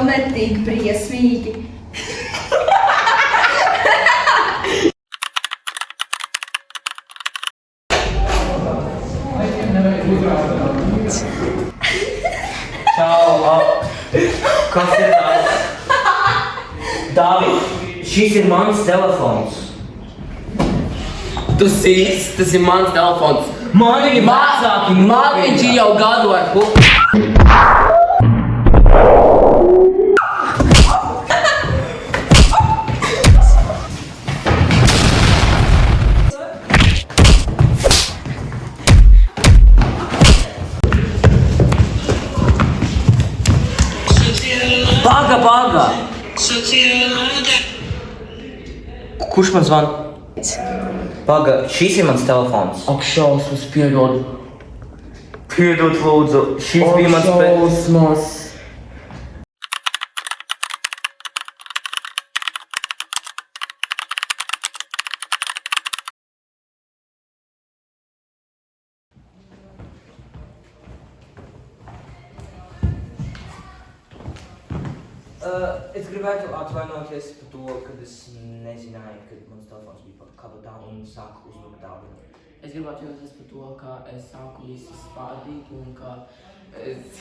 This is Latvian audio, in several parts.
netik briesmīgi. Čau, kas ir tāds? Dāvid, šis ir mans telefons. Tu sīks, tas ir mans telefons. Man ir vecāki Man viņš ir jau gadu ar pupi. Paga! Kurš man zvan? Paga, šis ir mans telefons. Ak, šausmas, piedod. Piedod, lūdzu, šis bija mans šausmas. Es gribētu atvainoties par to, kad es nezināju, ka mans telefons bija kabatā un sāku uzbrukt Dāvidam. Es gribu atvainoties par to, ka es sāku visu spādīt un ka es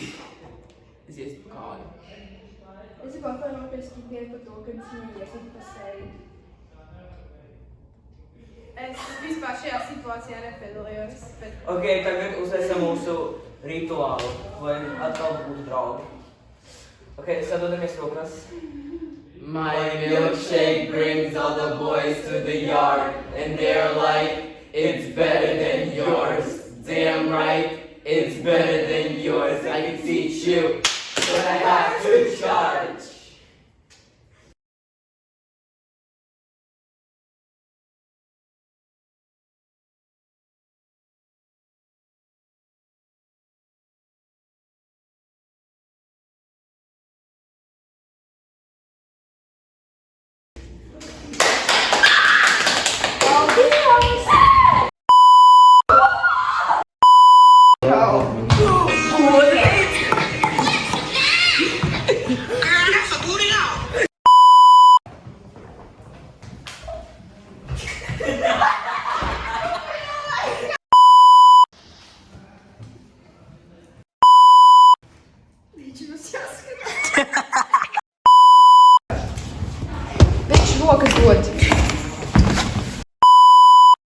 iestu kāju. Es gribu atvainoties Kitiem par to, ka es viņu iesaku pa seju. Es vispār šajā situācijā nepiedalījos, bet... Ok, tagad uztaisam mūsu rituālu, lai atkal būtu draugi. Ok, sadodamies rokas. My milkshake brings all the boys to the yard, and they're like, it's better than yours. Damn right, it's better than yours. I can teach you, but I have to charge. Viņš rokas dod.